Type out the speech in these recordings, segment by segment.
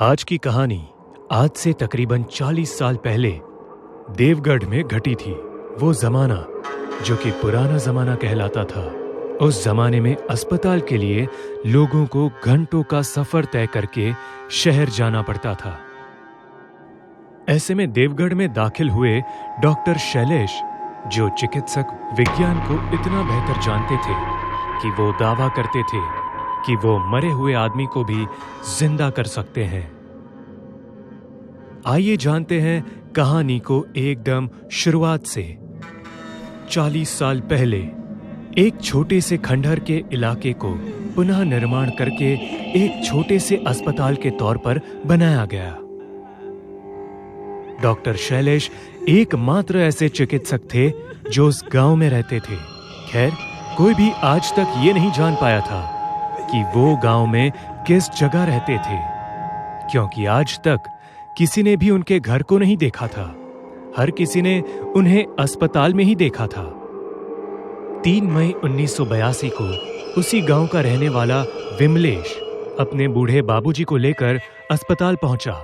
आज की कहानी आज से तकरीबन 40 साल पहले देवगढ़ में घटी थी। वो जमाना जो कि पुराना जमाना कहलाता था। उस जमाने में अस्पताल के लिए लोगों को घंटों का सफर तय करके शहर जाना पड़ता था। ऐसे में देवगढ़ में दाखिल हुए डॉक्टर शैलेश, जो चिकित्सक विज्ञान को इतना बेहतर जानते थे कि वो दावा करते थे कि वो मरे हुए आदमी को भी जिंदा कर सकते हैं। आइए जानते हैं कहानी को एकदम शुरुआत से। 40 साल पहले एक छोटे से खंडहर के इलाके को पुनः निर्माण करके एक छोटे से अस्पताल के तौर पर बनाया गया। डॉक्टर शैलेश एकमात्र ऐसे चिकित्सक थे जो उस गांव में रहते थे। खैर, कोई भी आज तक ये नहीं जान पाया था कि वो गांव में किस जगह रहते थे, क्योंकि आज तक किसी ने भी उनके घर को नहीं देखा था। हर किसी ने उन्हें अस्पताल में ही देखा था। 3 मई 1982 को उसी गांव का रहने वाला विमलेश अपने बूढ़े बाबूजी को लेकर अस्पताल पहुंचा।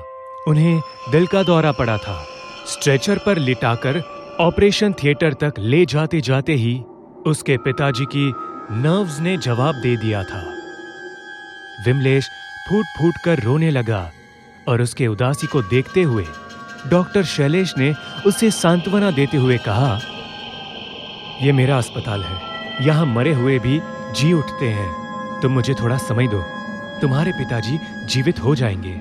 उन्हें दिल का दौरा पड़ा था। स्ट्रेचर पर लिटाकर ऑपरेशन थिएटर तक ले जाते जाते ही उसके पिताजी की नर्व्स ने जवाब दे दिया था। विमलेश फूट फूट कर रोने लगा और उसके उदासी को देखते हुए डॉक्टर शैलेश ने उसे सांत्वना देते हुए कहा, "यह मेरा अस्पताल है। यहां मरे हुए भी जी उठते हैं। तुम मुझे थोड़ा समय दो। तुम्हारे पिताजी जीवित हो जाएंगे।"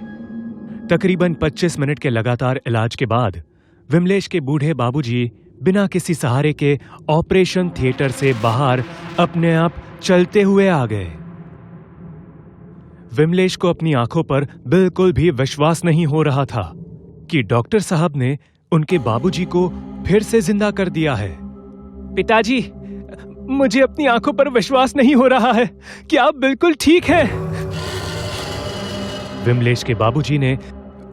तकरीबन 25 मिनट के लगातार इलाज के बाद विमलेश के बूढ़े बाबूजी बिना किसी सहारे के ऑपरेशन थिएटर से बाहर अपने आप चलते हुए आ गए। विमलेश को अपनी आंखों पर बिल्कुल भी विश्वास नहीं हो रहा था कि डॉक्टर साहब ने उनके बाबूजी को फिर से जिंदा कर दिया है। "पिताजी, मुझे अपनी आंखों पर विश्वास नहीं हो रहा है कि आप बिल्कुल ठीक हैं।" विमलेश के बाबूजी ने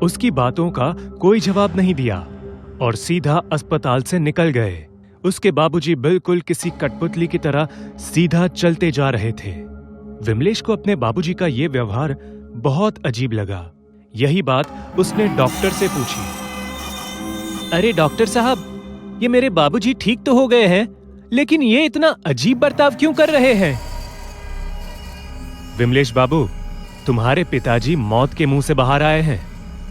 उसकी बातों का कोई जवाब नहीं दिया और सीधा अस्पताल से निकल गए। उसके बाबूजी बिल्कुल किसी कठपुतली की तरह सीधा चलते जा रहे थे। विमलेश को अपने बाबूजी का यह व्यवहार बहुत अजीब लगा। यही बात उसने डॉक्टर से पूछी। "अरे डॉक्टर साहब, ये मेरे बाबूजी ठीक तो हो गए हैं, लेकिन ये इतना अजीब बर्ताव क्यों कर रहे हैं?" "विमलेश बाबू, तुम्हारे पिताजी मौत के मुंह से बाहर आए हैं।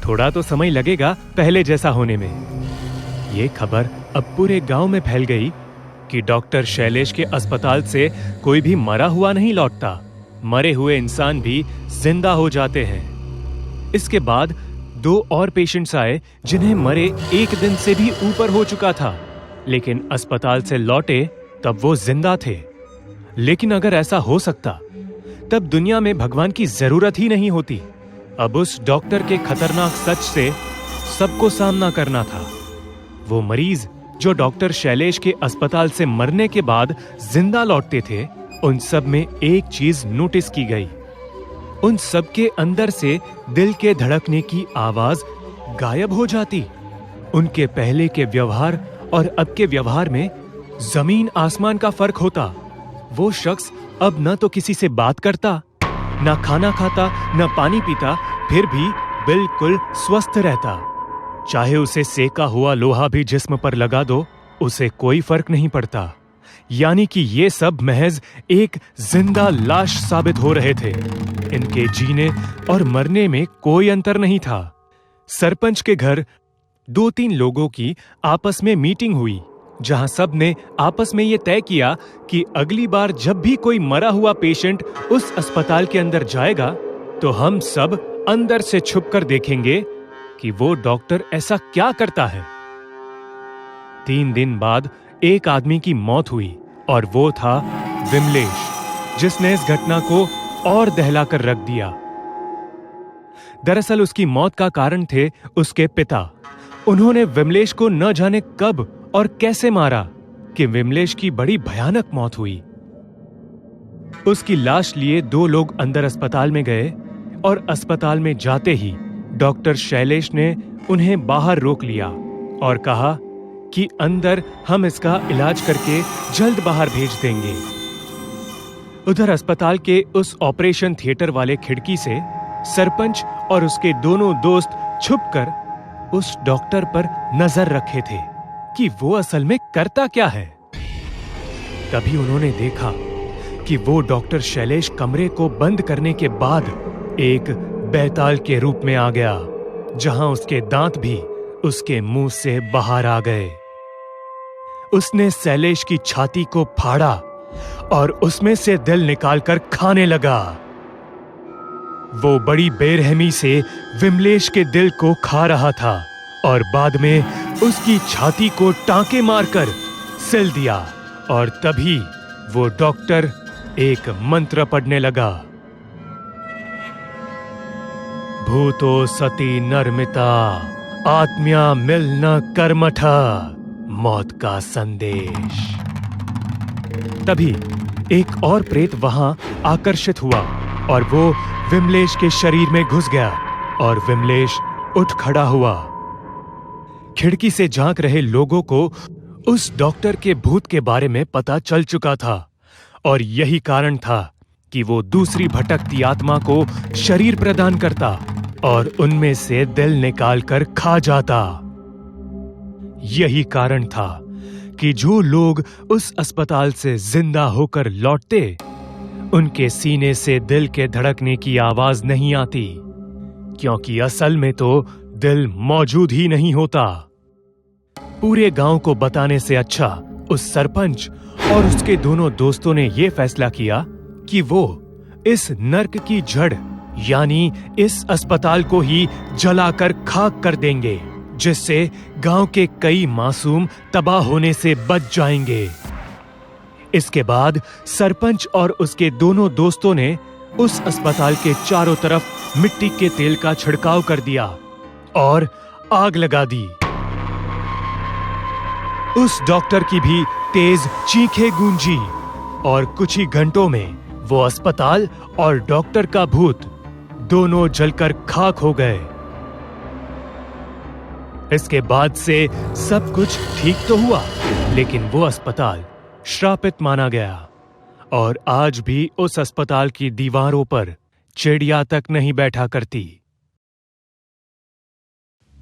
थोड़ा तो समय लगेगा पहले जैसा होने में।" ये खबर अब पूरे गांव में फैल गई कि डॉक्टर शैलेश के अस्पताल से कोई भी मरा हुआ नहीं लौटता। मरे हुए इंसान भी जिंदा हो जाते हैं। इसके बाद 2 और पेशेंट्स आए जिन्हें मरे 1 दिन से भी ऊपर हो चुका था, लेकिन अस्पताल से लौटे तब वो जिंदा थे। लेकिन अगर ऐसा हो सकता तब दुनिया में भगवान की जरूरत ही नहीं होती। अब उस डॉक्टर के खतरनाक सच से सबको सामना करना था। वो मरीज जो डॉक्टर शैलेश के अस्पताल से मरने के बाद जिंदा लौटते थे, उन सब में एक चीज नोटिस की गई। उन सब के अंदर से दिल के धड़कने की आवाज गायब हो जाती। उनके पहले के व्यवहार और अब के व्यवहार में जमीन आसमान का फर्क होता। वो शख्स अब न तो किसी से बात करता, न खाना खाता, न पानी पीता, फिर भी बिल्कुल स्वस्थ रहता। चाहे उसे सेका हुआ लोहा भी जिस्म पर लगा दो, उसे कोई फर्क नहीं पड़ता। यानी कि ये सब महज एक जिंदा लाश साबित हो रहे थे। इनके जीने और मरने में कोई अंतर नहीं था। सरपंच के घर 2-3 लोगों की आपस में मीटिंग हुई, जहां सब ने आपस में ये तय किया कि अगली बार जब भी कोई मरा हुआ पेशेंट उस अस्पताल के अंदर जाएगा, तो हम सब अंदर से छुपकर देखेंगे कि वो डॉक्टर ऐसा क्या करता है। 3 दिन बाद एक आदमी की मौत हुई और वो था विमलेश, जिसने इस घटना को और दहलाकर रख दिया। दरअसल उसकी मौत का कारण थे उसके पिता। उन्होंने विमलेश को न जाने कब और कैसे मारा कि विमलेश की बड़ी भयानक मौत हुई। उसकी लाश लिए 2 लोग अंदर अस्पताल में गए और अस्पताल में जाते ही डॉक्टर शैलेश ने उन्हें बाहर रोक लिया और कहा कि अंदर हम इसका इलाज करके जल्द बाहर भेज देंगे। उधर अस्पताल के उस ऑपरेशन थिएटर वाले खिड़की से सरपंच और उसके दोनों दोस्त छुपकर उस डॉक्टर पर नजर रखे थे कि वो असल में करता क्या है। तभी उन्होंने देखा कि वो डॉक्टर शैलेश कमरे को बंद करने के बाद एक बैताल के रूप में आ गया, जहां उसके दांत भी उसके मुंह से बाहर आ गए। उसने शैलेश की छाती को फाड़ा और उसमें से दिल निकालकर खाने लगा। वो बड़ी बेरहमी से विमलेश के दिल को खा रहा था और बाद में उसकी छाती को टांके मारकर सिल दिया। और तभी वो डॉक्टर एक मंत्र पढ़ने लगा। भूतो सती नरमिता आत्म्या मिलना कर्मठ, मौत का संदेश। तभी एक और प्रेत वहां आकर्षित हुआ और वो विमलेश के शरीर में घुस गया और विमलेश उठ खड़ा हुआ। खिड़की से झांक रहे लोगों को उस डॉक्टर के भूत के बारे में पता चल चुका था और यही कारण था कि वो दूसरी भटकती आत्मा को शरीर प्रदान करता और उनमें से दिल निकालकर खा जाता। यही कारण था कि जो लोग उस अस्पताल से जिंदा होकर लौटते, उनके सीने से दिल के धड़कने की आवाज नहीं आती, क्योंकि असल में तो दिल मौजूद ही नहीं होता। पूरे गांव को बताने से अच्छा उस सरपंच और उसके दोनों दोस्तों ने यह फैसला किया कि वो इस नर्क की जड़ यानी इस अस्पताल को ही जलाकर खाक कर देंगे, जिससे गांव के कई मासूम तबाह होने से बच जाएंगे। इसके बाद सरपंच और उसके दोनों दोस्तों ने उस अस्पताल के चारों तरफ मिट्टी के तेल का छिड़काव कर दिया और आग लगा दी। उस डॉक्टर की भी तेज चीखें गूंजी और कुछ ही घंटों में वो अस्पताल और डॉक्टर का भूत दोनों जलकर खाक हो गए। इसके बाद से सब कुछ ठीक तो हुआ, लेकिन वो अस्पताल श्रापित माना गया और आज भी उस अस्पताल की दीवारों पर चिड़िया तक नहीं बैठा करती।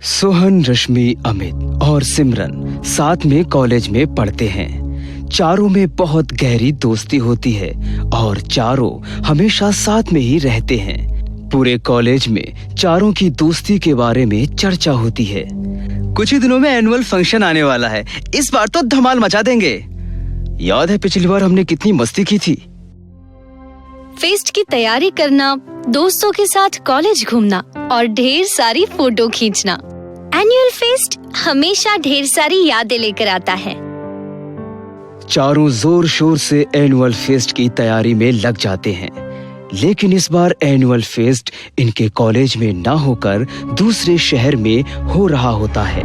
सोहन, रश्मि, अमित और सिमरन साथ में कॉलेज में पढ़ते हैं। चारों में बहुत गहरी दोस्ती होती है और चारों हमेशा साथ में ही रहते हैं। पूरे कॉलेज में चारों की दोस्ती के बारे में चर्चा होती है। कुछ ही दिनों में एनुअल फंक्शन आने वाला है, इस बार तो धमाल मचा देंगे। याद है पिछली बार हमने कितनी मस्ती की थी। फेस्ट की तैयारी करना, दोस्तों के साथ कॉलेज घूमना और ढेर सारी फोटो खींचना। एनुअल फेस्ट हमेशा ढेर सारी यादें लेकर आता है। चारों जोर शोर से एनुअल फेस्ट की तैयारी में लग जाते हैं, लेकिन इस बार एनुअल फेस्ट इनके कॉलेज में ना होकर दूसरे शहर में हो रहा होता है,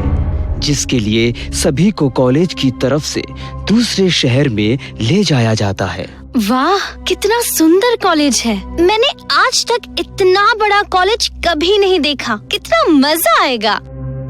जिसके लिए सभी को कॉलेज की तरफ से दूसरे शहर में ले जाया जाता है। वाह, कितना सुंदर कॉलेज है। मैंने आज तक इतना बड़ा कॉलेज कभी नहीं देखा। कितना मजा आएगा।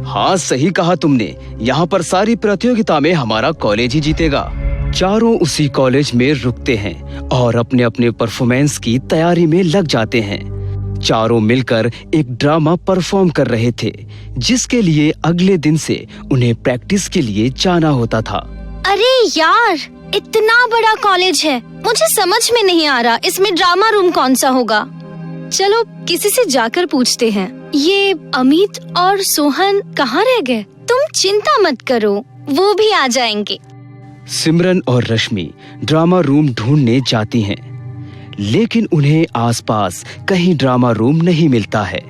हाँ, सही कहा तुमने। यहाँ पर सारी प्रतियोगिता में हमारा कॉलेज ही जीतेगा। चारों उसी कॉलेज में रुकते हैं और अपने अपने परफॉर्मेंस की तैयारी में लग जाते हैं। चारों मिलकर एक ड्रामा परफॉर्म कर रहे थे, जिसके लिए अगले दिन से उन्हें प्रैक्टिस के लिए जाना होता था। अरे यार, इतना बड़ा कॉलेज है, मुझे समझ में नहीं आ रहा इसमें ड्रामा रूम कौन सा होगा। चलो किसी से जाकर पूछते हैं। ये अमित और सोहन कहाँ रह गए? तुम चिंता मत करो, वो भी आ जाएंगे। सिमरन और रश्मि ड्रामा रूम ढूंढने जाती हैं, लेकिन उन्हें आसपास कहीं ड्रामा रूम नहीं मिलता है।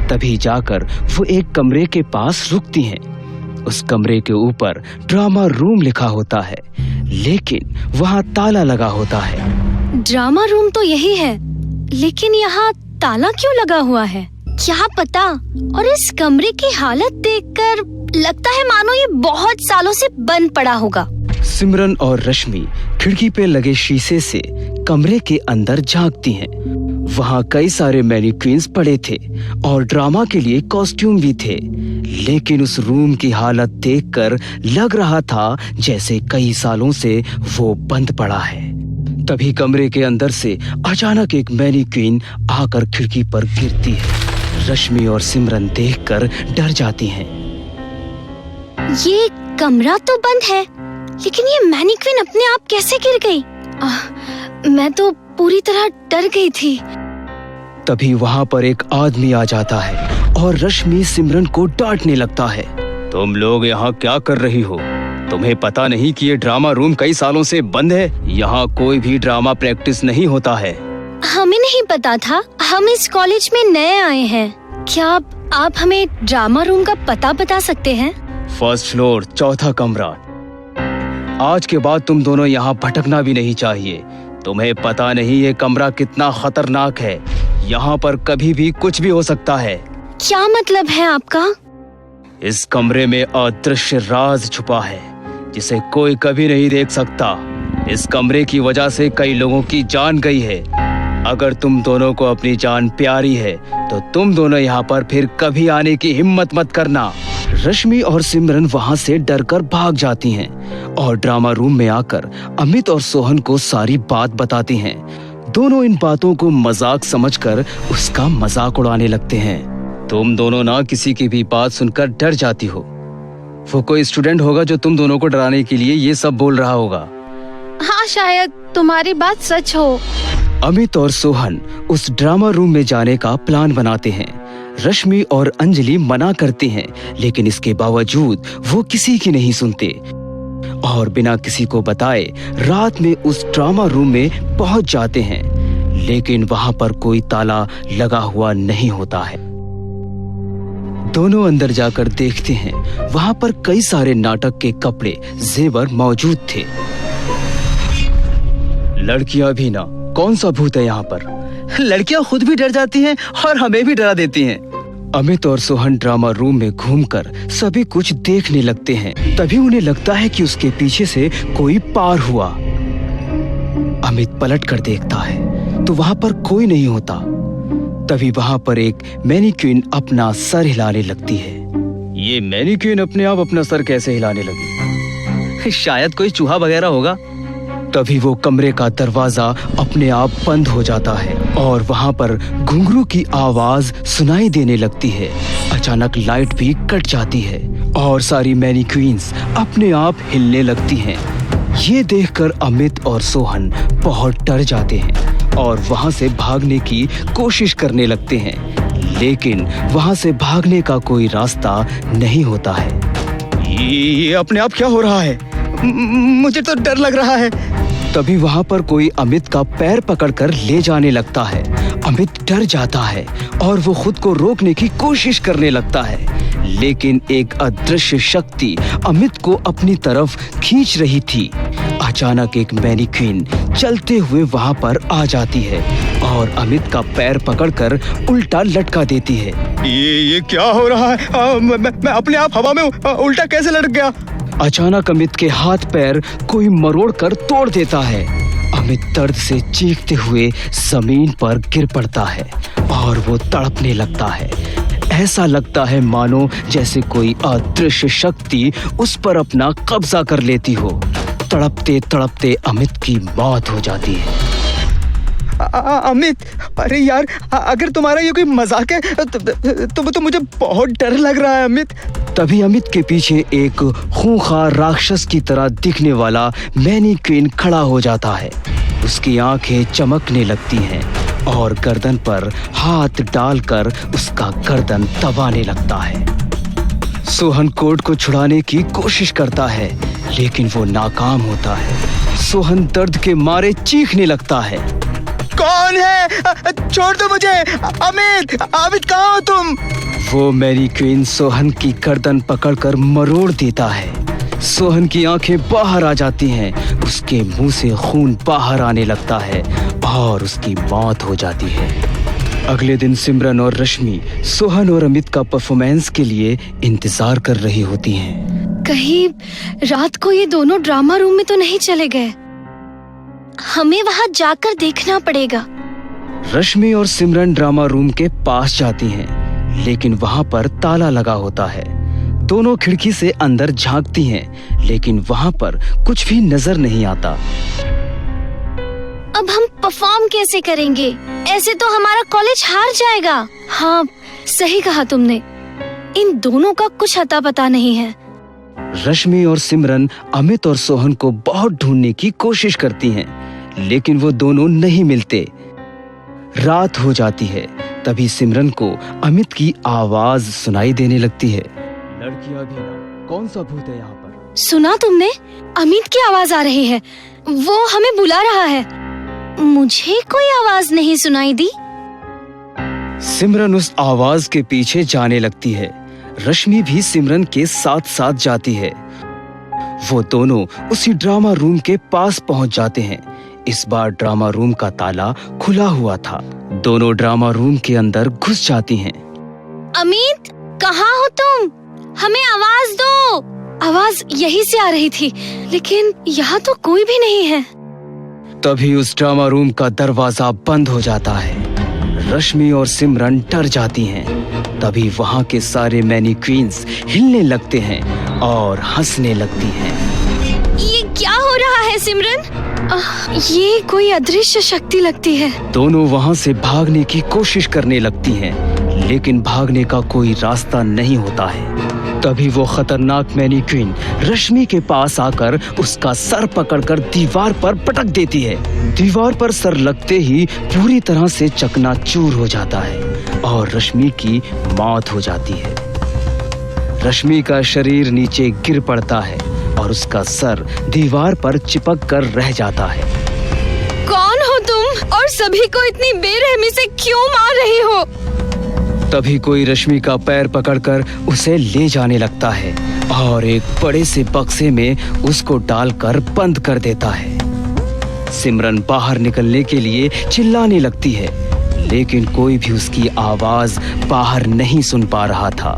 तभी जाकर वो एक कमरे के पास रुकती हैं। उस कमरे के ऊपर ड्रामा रूम लिखा होता है, लेकिन वहाँ ताला लगा होता है। ड्रामा रूम तो यही है, लेकिन यहाँ ताला क्यों लगा हुआ है? क्या पता। और इस कमरे की हालत देखकर लगता है मानो ये बहुत सालों से बंद पड़ा होगा। सिमरन और रश्मि खिड़की पे लगे शीशे से कमरे के अंदर झांकती हैं। वहाँ कई सारे मैनिक्विन्स पड़े थे और ड्रामा के लिए कॉस्ट्यूम भी थे, लेकिन उस रूम की हालत देखकर लग रहा था जैसे कई सालों से वो बंद पड़ा है। तभी कमरे के अंदर से अचानक एक मैनीक्वीन आकर खिड़की पर गिरती है। रश्मि और सिमरन देखकर डर जाती हैं। ये कमरा तो बंद है, लेकिन ये मैनीक्वीन अपने आप कैसे गिर गई? मैं तो पूरी तरह डर गई थी। तभी वहाँ पर एक आदमी आ जाता है और रश्मि सिमरन को डांटने लगता है। तुम लोग यहाँ क्या कर रही हो? तुम्हें पता नहीं कि ये ड्रामा रूम कई सालों से बंद है? यहाँ कोई भी ड्रामा प्रैक्टिस नहीं होता है। हमें नहीं पता था, हम इस कॉलेज में नए आए हैं। क्या आप हमें ड्रामा रूम का पता बता सकते हैं? फर्स्ट फ्लोर, चौथा कमरा। आज के बाद तुम दोनों यहाँ भटकना भी नहीं चाहिए। तुम्हें पता नहीं ये कमरा कितना खतरनाक है। यहाँ पर कभी भी कुछ भी हो सकता है। क्या मतलब है आपका? इस कमरे में अदृश्य राज छुपा है जिसे कोई कभी नहीं देख सकता। इस कमरे की वजह से कई लोगों की जान गई है। अगर तुम दोनों को अपनी जान प्यारी है तो तुम दोनों यहाँ पर फिर कभी आने की हिम्मत मत करना। रश्मि और सिमरन वहाँ से डरकर भाग जाती हैं और ड्रामा रूम में आकर अमित और सोहन को सारी बात बताती हैं। दोनों इन बातों को मजाक समझकर उसका मजाक उड़ाने लगते हैं। तुम दोनों ना किसी की भी बात सुनकर डर जाती हो। वो कोई स्टूडेंट होगा जो तुम दोनों को डराने के लिए ये सब बोल रहा होगा। हाँ, शायद तुम्हारी बात सच हो। अमित और सोहन उस ड्रामा रूम में जाने का प्लान बनाते हैं। रश्मि और अंजलि मना करती हैं, लेकिन इसके बावजूद वो किसी की नहीं सुनते और बिना किसी को बताए रात में उस ड्रामा रूम में पहुंच जाते हैं। लेकिन वहां पर कोई ताला लगा हुआ नहीं होता है। दोनों अंदर जाकर देखते हैं, वहां पर कई सारे नाटक के कपड़े, जेवर मौजूद थे। लड़कियां भी ना, कौन सा भूत है यहाँ पर? लड़कियां खुद भी डर जाती हैं और हमें भी डरा देती हैं। अमित और सोहन ड्रामा रूम में घूमकर सभी कुछ देखने लगते हैं। तभी उन्हें लगता है कि उसके पीछे से कोई पार हुआ। अमित पलट कर देखता है तो वहां पर कोई नहीं होता। तभी वहां पर एक मैनीक्वीन अपना सर हिलाने लगती है। ये मैनीक्वीन अपने आप अपना सर कैसे हिलाने लगी? शायद कोई चूहा वगैरह होगा। तभी वो कमरे का दरवाजा अपने आप बंद हो जाता है और वहां पर घुंघरू की आवाज सुनाई देने लगती है। अचानक लाइट भी कट जाती है और सारी मैनीक्वीन्स अपने आप हिलने लगती हैं। ये देखकर अमित और सोहन बहुत डर जाते हैं और वहां से भागने की कोशिश करने लगते हैं, लेकिन वहां से भागने का कोई रास्ता नहीं होता है। ये अपने आप क्या हो रहा है? मुझे तो डर लग रहा है। तभी वहां पर कोई अमित का पैर पकड़कर ले जाने लगता है। अमित डर जाता है और वो खुद को रोकने की कोशिश करने लगता है, लेकिन एक अदृश्य शक्ति अमित को अपनी तरफ खींच रही थी। अचानक एक मैनीक्वीन चलते हुए वहां पर आ जाती है और अमित का पैर पकड़कर उल्टा लटका देती है। ये क्या हो रहा है? मैं अपने आप हवा में उल्टा कैसे लटक गया? अचानक अमित के हाथ पैर कोई मरोड़ कर तोड़ देता है। अमित दर्द से चीखते हुए जमीन पर गिर पड़ता है और वो तड़पने लगता है। ऐसा लगता है मानो जैसे कोई अदृश्य शक्ति उस पर अपना कब्जा कर लेती हो। तड़पते तड़पते अमित की मौत हो जाती है। अमित, अरे यार, अगर तुम्हारा ये कोई मजाक है तो मुझे बहुत डर लग रहा है अमित। तभी अमित के पीछे एक खूंखार राक्षस की तरह दिखने वाला मैनीक्वीन खड़ा हो जाता है। उसकी आंखें चमकने लगती हैं और गर्दन पर हाथ डालकर उसका गर्दन दबाने लगता है। सोहन कोट को छुड़ाने की कोशिश करता है, लेकिन वो नाकाम होता है। सोहन दर्द के मारे चीखने लगता है। कौन है? छोड़ दो मुझे। अमित कहाँ हो तुम? वो मैनीक्वीन सोहन की गर्दन पकड़कर मरोड़ देता है। सोहन की आंखें बाहर आ जाती हैं, उसके मुंह से खून बाहर आने लगता है और उसकी मौत हो जाती है। अगले दिन सिमरन और रश्मि सोहन और अमित का परफॉर्मेंस के लिए इंतजार कर रही होती हैं। कहीं रात को ये दोनों ड्रामा रूम में तो नहीं चले गए? हमें वहाँ जाकर देखना पड़ेगा। रश्मि और सिमरन ड्रामा रूम के पास जाती हैं, लेकिन वहां पर ताला लगा होता है। दोनों खिड़की से अंदर झांकती हैं, लेकिन वहां पर कुछ भी नजर नहीं आता। अब हम परफॉर्म कैसे करेंगे? ऐसे तो हमारा कॉलेज हार जाएगा। हाँ, सही कहा तुमने, इन दोनों का कुछ अता पता नहीं है। रश्मि और सिमरन अमित और सोहन को बहुत ढूंढने की कोशिश करती हैं, लेकिन वो दोनों नहीं मिलते। रात हो जाती है, तभी सिमरन को अमित की आवाज सुनाई देने लगती है। लड़कियां भी ना, कौन सा भूत है यहाँ पर? सुना तुमने? अमित की आवाज आ रही है, वो हमें बुला रहा है। मुझे कोई आवाज नहीं सुनाई दी। सिमरन उस आवाज के पीछे जाने लगती है। रश्मि भी सिमरन के साथ साथ जाती है। वो दोनों उसी ड्रामा रूम के पास पहुंच जाते हैं। इस बार ड्रामा रूम का ताला खुला हुआ था। दोनों ड्रामा रूम के अंदर घुस जाती हैं। अमित, कहाँ हो तुम? हमें आवाज दो। आवाज यहीं से आ रही थी, लेकिन यहाँ तो कोई भी नहीं है। तभी उस ड्रामा रूम का दरवाजा बंद हो जाता है। रश्मि और सिमरन डर जाती हैं। तभी वहाँ के सारे मैनीक्वींस हिलने लगते हैं और हंसने लगती हैं। ये क्या हो रहा है सिमरन? ये कोई अदृश्य शक्ति लगती है। दोनों वहाँ से भागने की कोशिश करने लगती हैं, लेकिन भागने का कोई रास्ता नहीं होता है। तभी वो खतरनाक मैनीक्वीन रश्मि के पास आकर उसका सर पकड़कर दीवार पर पटक देती है। दीवार पर सर लगते ही पूरी तरह से चकनाचूर हो जाता है और रश्मि की मौत हो जाती है। रश्मि का शरीर नीचे गिर पड़ता है और उसका सर दीवार पर चिपक कर रह जाता है। कौन हो तुम और सभी को इतनी बेरहमी से क्यों मार रही हो? तभी कोई रश्मि का पैर पकड़कर उसे ले जाने लगता है और एक बड़े से बक्से में उसको डालकर बंद कर देता है। सिमरन बाहर निकलने के लिए चिल्लाने लगती है, लेकिन कोई भी उसकी आवाज बाहर नहीं सुन पा रहा था।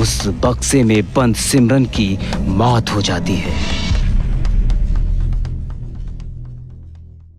उस बक्से में बंद सिमरन की मौत हो जाती है।